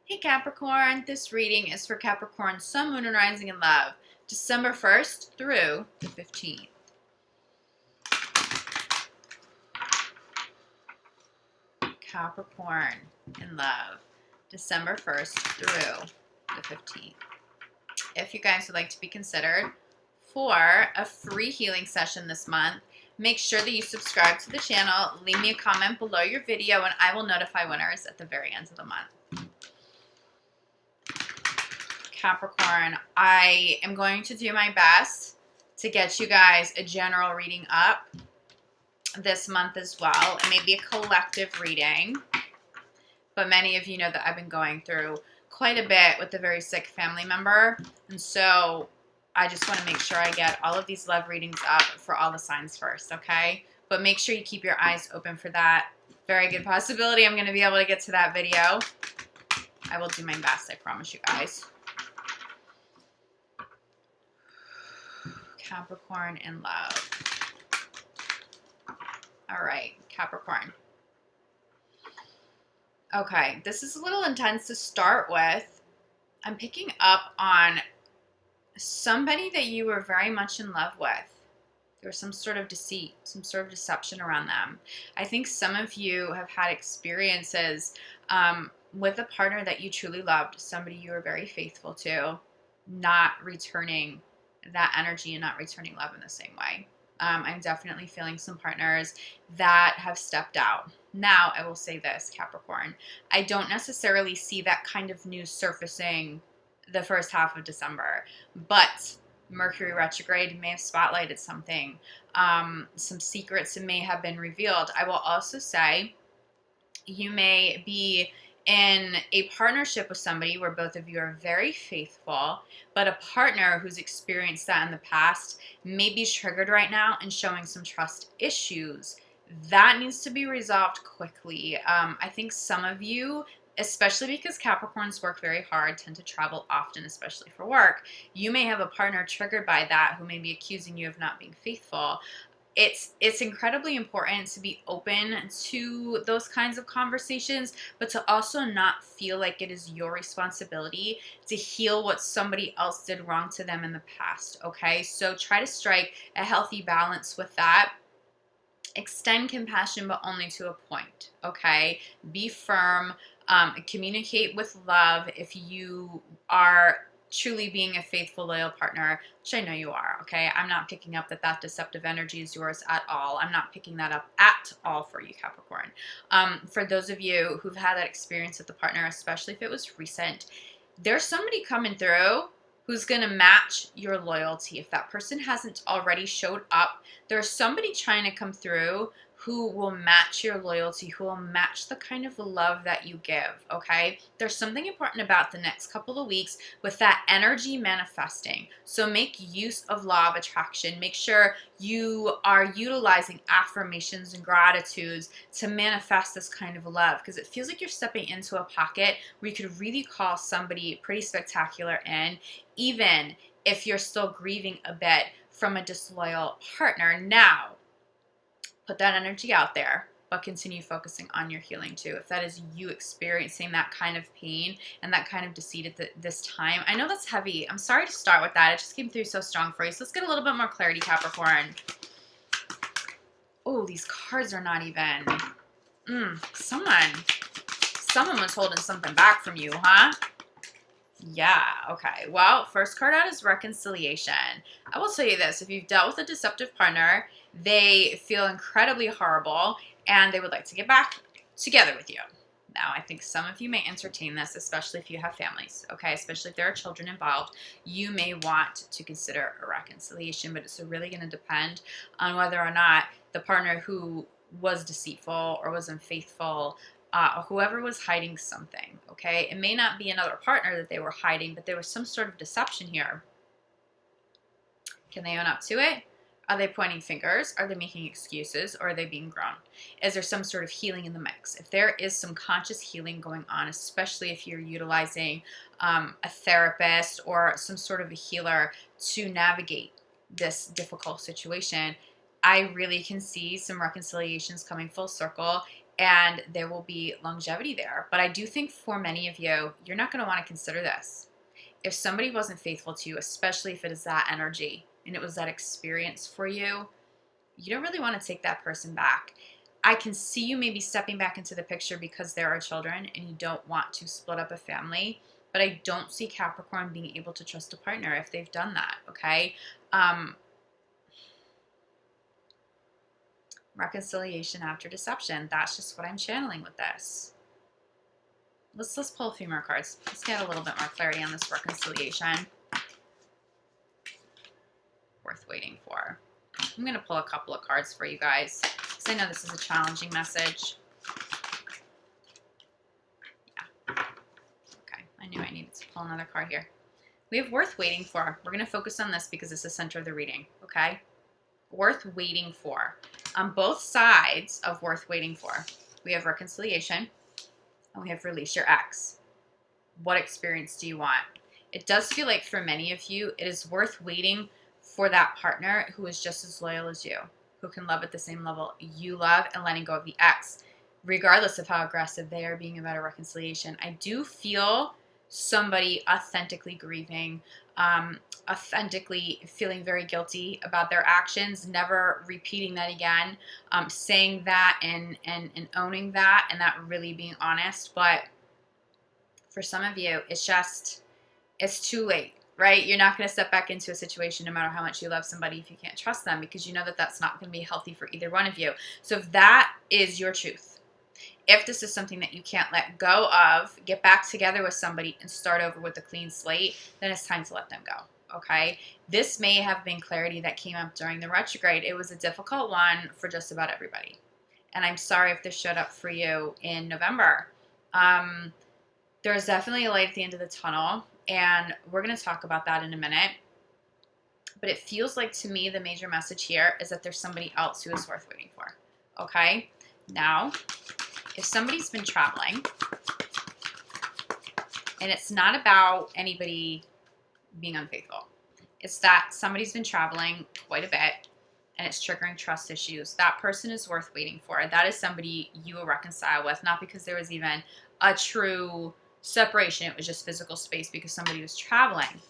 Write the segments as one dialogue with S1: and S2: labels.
S1: Hey Capricorn, this reading is for Capricorn, Sun, Moon, and Rising in Love, December 1st through the 15th. Capricorn in Love, December 1st through the 15th. If you guys would like to be considered for a free healing session this month, make sure that you subscribe to the channel, leave me a comment below your video, and I will notify winners at the very end of the month. Capricorn, I am going to do my best to get you guys a general reading up this month as well. It may be a collective reading, but many of you know that I've been going through quite a bit with a very sick family member, and so I just want to make sure I get all of these love readings up for all the signs first, okay? But make sure you keep your eyes open for that. Very good possibility I'm going to be able to get to that video. I will do my best, I promise you guys. Capricorn in love. All right, Capricorn. Okay, this is a little intense to start with. I'm picking up on somebody that you were very much in love with. There was some sort of deceit, some sort of deception around them. I think some of you have had experiences with a partner that you truly loved, somebody you were very faithful to, not returning that energy and not returning love in the same way. I'm definitely feeling some partners that have stepped out. Now, I will say this, Capricorn, I don't necessarily see that kind of news surfacing the first half of December, but Mercury retrograde may have spotlighted something. Some secrets may have been revealed. I will also say you may be in a partnership with somebody where both of you are very faithful, but a partner who's experienced that in the past may be triggered right now and showing some trust issues. That needs to be resolved quickly. I think some of you, especially because Capricorns work very hard, tend to travel often, especially for work, you may have a partner triggered by that who may be accusing you of not being faithful. It's incredibly important to be open to those kinds of conversations, but to also not feel like it is your responsibility to heal what somebody else did wrong to them in the past, okay? So try to strike a healthy balance with that. Extend compassion, but only to a point, okay? Be firm, communicate with love if you are truly being a faithful, loyal partner, which I know you are, okay? I'm not picking up that deceptive energy is yours at all. I'm not picking that up at all for you, Capricorn. For those of you who've had that experience with the partner, especially if it was recent, there's somebody coming through who's going to match your loyalty. If that person hasn't already showed up, there's somebody trying to come through who will match your loyalty, who will match the kind of love that you give, okay? There's something important about the next couple of weeks with that energy manifesting. So make use of law of attraction. Make sure you are utilizing affirmations and gratitudes to manifest this kind of love, because it feels like you're stepping into a pocket where you could really call somebody pretty spectacular in, even if you're still grieving a bit from a disloyal partner. Now, put that energy out there, but continue focusing on your healing too. If that is you experiencing that kind of pain and that kind of deceit at this time, I know that's heavy. I'm sorry to start with that. It just came through so strong for you. So let's get a little bit more clarity, Capricorn. Oh, these cards are not even. Someone was holding something back from you, huh? Yeah, okay. Well, first card out is reconciliation. I will tell you this. If you've dealt with a deceptive partner, they feel incredibly horrible and they would like to get back together with you. Now, I think some of you may entertain this, especially if you have families, okay? Especially if there are children involved. You may want to consider a reconciliation, but it's really going to depend on whether or not the partner who was deceitful or was unfaithful, whoever was hiding something, okay? It may not be another partner that they were hiding, but there was some sort of deception here. Can they own up to it? Are they pointing fingers? Are they making excuses? Or are they being grown? Is there some sort of healing in the mix? If there is some conscious healing going on, especially if you're utilizing a therapist or some sort of a healer to navigate this difficult situation, I really can see some reconciliations coming full circle and there will be longevity there. But I do think for many of you, you're not going to want to consider this. If somebody wasn't faithful to you, especially if it is that energy and it was that experience for you, you don't really want to take that person back. I can see you maybe stepping back into the picture because there are children and you don't want to split up a family, but I don't see Capricorn being able to trust a partner if they've done that, okay? Reconciliation after deception. That's just what I'm channeling with this. Let's pull a few more cards. Let's get a little bit more clarity on this reconciliation. Worth waiting for. I'm going to pull a couple of cards for you guys because I know this is a challenging message. Yeah. Okay. I knew I needed to pull another card here. We have worth waiting for. We're going to focus on this because it's the center of the reading. Okay. Worth waiting for. On both sides of worth waiting for, we have reconciliation and we have release your ex. What experience do you want? It does feel like for many of you, it is worth waiting for that partner who is just as loyal as you, who can love at the same level you love, and letting go of the ex, regardless of how aggressive they are being about a reconciliation. I do feel somebody authentically grieving, authentically feeling very guilty about their actions, never repeating that again, saying that and owning that, and that really being honest. But for some of you, it's too late, right? You're not going to step back into a situation no matter how much you love somebody if you can't trust them, because you know that that's not going to be healthy for either one of you. So if that is your truth, if this is something that you can't let go of, get back together with somebody and start over with a clean slate, then it's time to let them go, okay? This may have been clarity that came up during the retrograde. It was a difficult one for just about everybody. And I'm sorry if this showed up for you in November. There's definitely a light at the end of the tunnel, and we're going to talk about that in a minute. But it feels like to me the major message here is that there's somebody else who is worth waiting for, okay? Now, if somebody's been traveling, and it's not about anybody being unfaithful, it's that somebody's been traveling quite a bit, and it's triggering trust issues, that person is worth waiting for. That is somebody you will reconcile with, not because there was even a true separation. It was just physical space because somebody was traveling.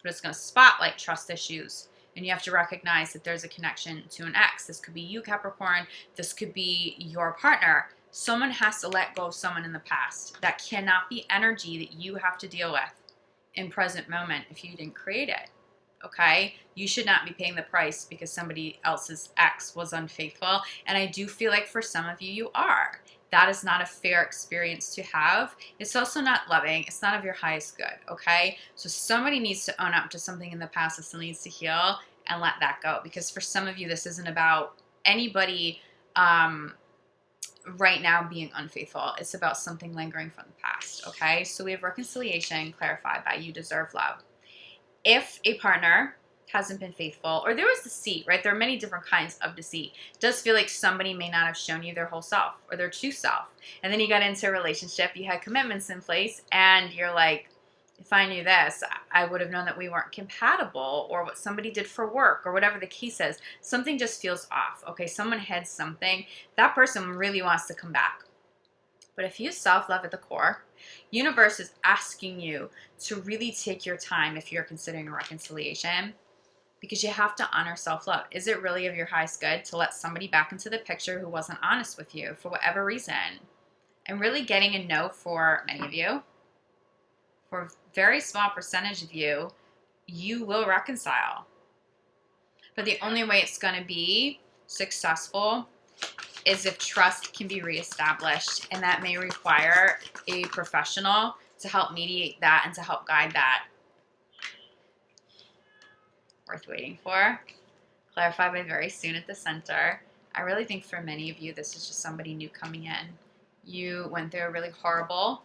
S1: But it's going to spotlight trust issues. And you have to recognize that there's a connection to an ex. This could be you, Capricorn. This could be your partner. Someone has to let go of someone in the past. That cannot be energy that you have to deal with in present moment if you didn't create it. Okay? You should not be paying the price because somebody else's ex was unfaithful. And I do feel like for some of you, you are. That is not a fair experience to have. It's also not loving. It's not of your highest good, okay? So somebody needs to own up to something in the past that still needs to heal and let that go. Because for some of you, this isn't about anybody right now being unfaithful. It's about something lingering from the past, okay? So we have reconciliation clarified by you deserve love. If a partner hasn't been faithful, or there was deceit, right? There are many different kinds of deceit. It does feel like somebody may not have shown you their whole self or their true self. And then you got into a relationship, you had commitments in place, and you're like, if I knew this, I would have known that we weren't compatible, or what somebody did for work, or whatever the case is. Something just feels off, okay? Someone had something. That person really wants to come back. But if you self-love at the core, universe is asking you to really take your time if you're considering a reconciliation, because you have to honor self-love. Is it really of your highest good to let somebody back into the picture who wasn't honest with you for whatever reason? And really getting a no for many of you, for a very small percentage of you, you will reconcile. But the only way it's going to be successful is if trust can be reestablished, and that may require a professional to help mediate that and to help guide that. Worth waiting for. Clarified by very soon at the center. I really think for many of you, this is just somebody new coming in. You went through a really horrible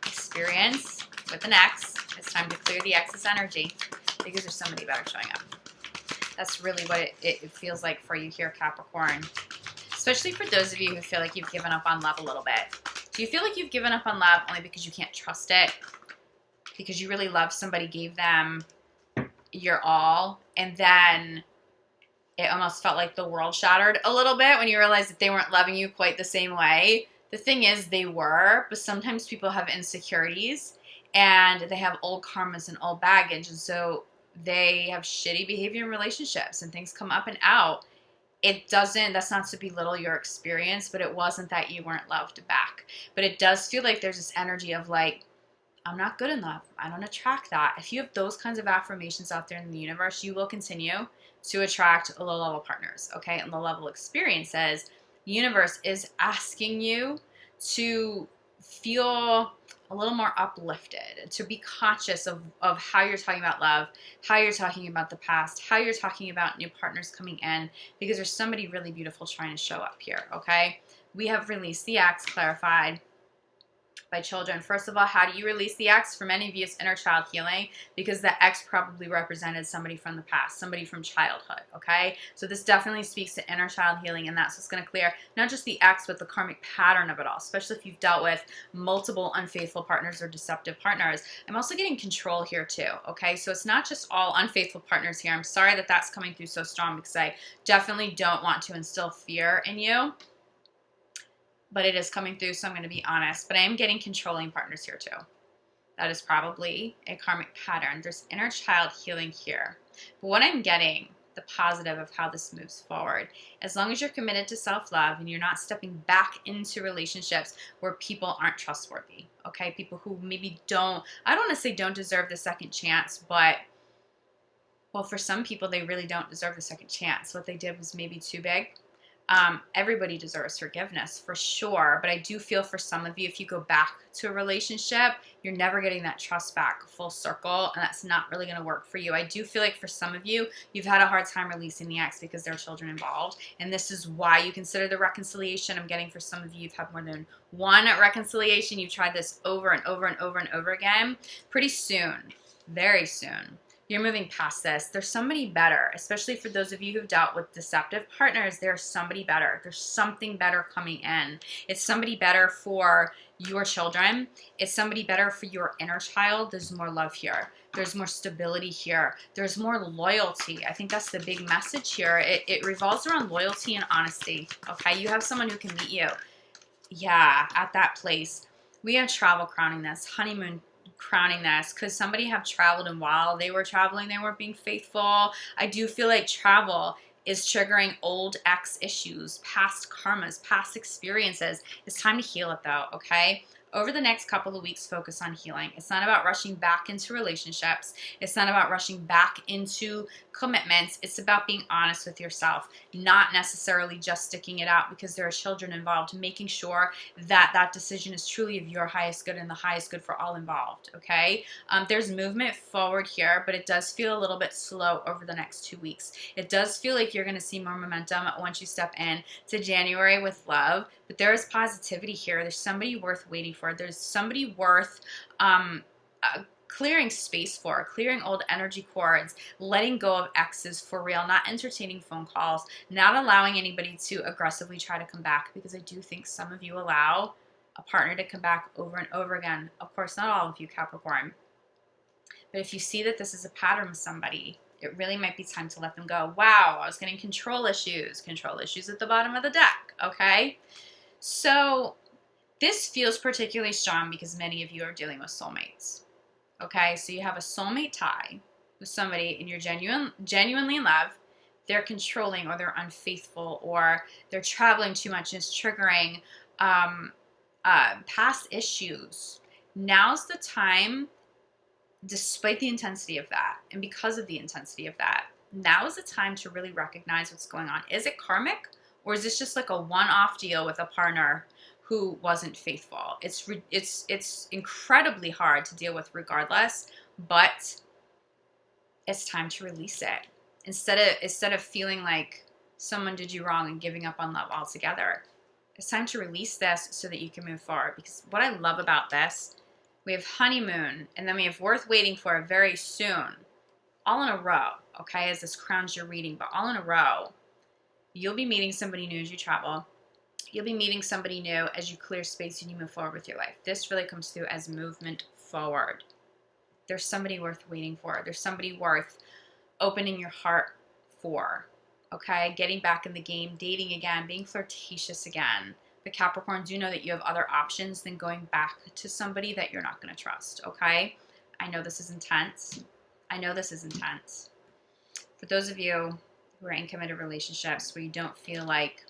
S1: experience with an ex. It's time to clear the ex's energy because there's somebody better showing up. That's really what it feels like for you here, Capricorn. Especially for those of you who feel like you've given up on love a little bit. Do you feel like you've given up on love only because you can't trust it? Because you really love somebody, gave them your all, and then it almost felt like the world shattered a little bit when you realized that they weren't loving you quite the same way. The thing is, they were, but sometimes people have insecurities and they have old karmas and old baggage, and so they have shitty behavior in relationships and things come up and out. That's not to belittle your experience, but it wasn't that you weren't loved back. But it does feel like there's this energy of like, I'm not good enough. I don't attract that. If you have those kinds of affirmations out there in the universe, you will continue to attract low-level partners, okay? And low-level experiences. The universe is asking you to feel a little more uplifted, to be conscious of how you're talking about love, how you're talking about the past, how you're talking about new partners coming in, because there's somebody really beautiful trying to show up here, okay? We have released the acts, clarified by children. First of all, how do you release the ex? For many of you, it's inner child healing, because the ex probably represented somebody from the past, somebody from childhood, okay? So this definitely speaks to inner child healing, and that's what's going to clear not just the ex, but the karmic pattern of it all, especially if you've dealt with multiple unfaithful partners or deceptive partners. I'm also getting control here too, okay? So it's not just all unfaithful partners here. I'm sorry that that's coming through so strong, because I definitely don't want to instill fear in you, but it is coming through, so I'm going to be honest. But I am getting controlling partners here too. That is probably a karmic pattern. There's inner child healing here. But what I'm getting, the positive of how this moves forward, as long as you're committed to self-love and you're not stepping back into relationships where people aren't trustworthy, okay? People who maybe I don't want to say don't deserve the second chance, but, well, for some people, they really don't deserve the second chance. What they did was maybe too big. Everybody deserves forgiveness for sure, but I do feel for some of you, if you go back to a relationship, you're never getting that trust back full circle, and that's not really going to work for you. I do feel like for some of you, you've had a hard time releasing the ex because there are children involved, and this is why you consider the reconciliation. I'm getting for some of you, you've had more than one reconciliation. You've tried this over and over and over and over again. Pretty soon, very soon, you're moving past this. There's somebody better, especially for those of you who've dealt with deceptive partners. There's somebody better. There's something better coming in. It's somebody better for your children. It's somebody better for your inner child. There's more love here. There's more stability here. There's more loyalty. I think that's the big message here. It revolves around loyalty and honesty, okay? You have someone who can meet you, yeah, at that place. We have travel crowning this, honeymoon crowning this, because somebody have traveled, and while they were traveling, they weren't being faithful. I do feel like travel is triggering old ex issues, past karmas, past experiences. It's time to heal it though, okay? Over the next couple of weeks, focus on healing. It's not about rushing back into relationships. It's not about rushing back into commitments. It's about being honest with yourself, not necessarily just sticking it out because there are children involved, making sure that that decision is truly of your highest good and the highest good for all involved, okay? There's movement forward here, but it does feel a little bit slow over the next 2 weeks. It does feel like you're going to see more momentum once you step in to January with love, but there is positivity here. There's somebody worth waiting for. There's somebody worth clearing space for, clearing old energy cords, letting go of exes for real, not entertaining phone calls, not allowing anybody to aggressively try to come back, because I do think some of you allow a partner to come back over and over again. Of course, not all of you, Capricorn. But if you see that this is a pattern with somebody, it really might be time to let them go. Wow, I was getting control issues at the bottom of the deck, okay? So this feels particularly strong because many of you are dealing with soulmates. Okay, so you have a soulmate tie with somebody and you're genuinely in love. They're controlling or they're unfaithful or they're traveling too much and it's triggering past issues. Now's the time, despite the intensity of that and because of the intensity of that, now is the time to really recognize what's going on. Is it karmic or is this just like a one-off deal with a partner who wasn't faithful? It's incredibly hard to deal with regardless, but it's time to release it. Instead of feeling like someone did you wrong and giving up on love altogether, it's time to release this so that you can move forward. Because what I love about this, we have honeymoon and then we have worth waiting for very soon, all in a row, okay, as this crowns your reading, but all in a row. You'll be meeting somebody new as you travel. You'll be meeting somebody new as you clear space and you move forward with your life. This really comes through as movement forward. There's somebody worth waiting for. There's somebody worth opening your heart for, okay? Getting back in the game, dating again, being flirtatious again. But Capricorn, do know that you have other options than going back to somebody that you're not going to trust, okay? I know this is intense. I know this is intense. For those of you who are in committed relationships where you don't feel like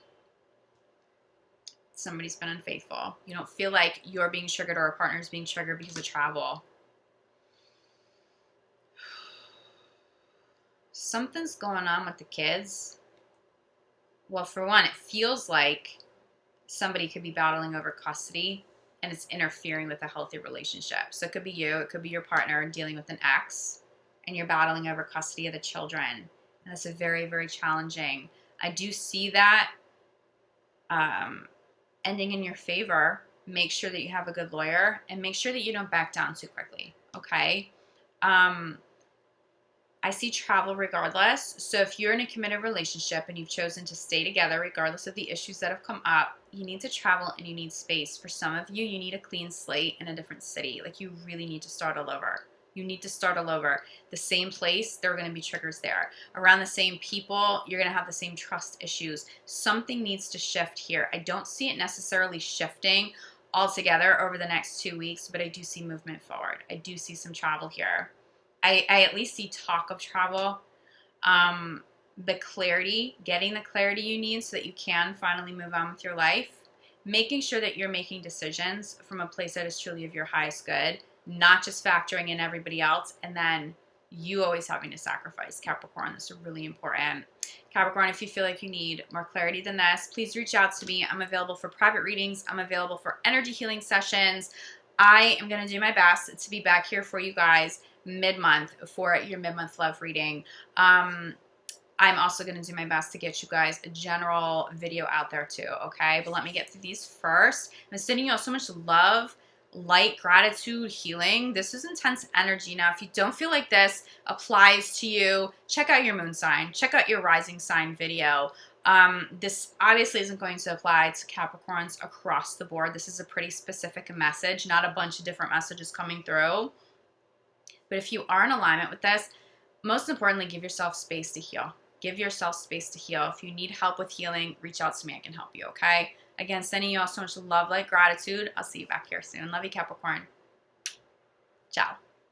S1: somebody's been unfaithful, you don't feel like you're being triggered or a partner's being triggered because of travel, something's going on with the kids. Well, for one, it feels like somebody could be battling over custody and it's interfering with a healthy relationship. So it could be you, it could be your partner dealing with an ex, and you're battling over custody of the children. And that's a very, very challenging. I do see that ending in your favor. Make sure that you have a good lawyer and make sure that you don't back down too quickly, okay? I see travel regardless. So if you're in a committed relationship and you've chosen to stay together regardless of the issues that have come up, you need to travel and you need space. For some of you, you need a clean slate in a different city. Like, you really need to start all over. You need to start all over. The same place, there are going to be triggers there. Around the same people, you're going to have the same trust issues. Something needs to shift here. I don't see it necessarily shifting altogether over the next 2 weeks, but I do see movement forward. I do see some travel here. I at least see talk of travel. The clarity, getting the clarity you need so that you can finally move on with your life. Making sure that you're making decisions from a place that is truly of your highest good, not just factoring in everybody else, and then you always having to sacrifice. Capricorn, this is really important. Capricorn, if you feel like you need more clarity than this, please reach out to me. I'm available for private readings. I'm available for energy healing sessions. I am going to do my best to be back here for you guys mid-month for your mid-month love reading. I'm also going to do my best to get you guys a general video out there too, okay? But let me get through these first. I'm sending you all so much love, light, gratitude, healing. This is intense energy. Now, if you don't feel like this applies to you, check out your moon sign. Check out your rising sign video. This obviously isn't going to apply to Capricorns across the board. This is a pretty specific message, not a bunch of different messages coming through. But if you are in alignment with this, most importantly, give yourself space to heal. Give yourself space to heal. If you need help with healing, reach out to me. I can help you, okay? Again, sending you all so much love, light, gratitude. I'll see you back here soon. Love you, Capricorn. Ciao.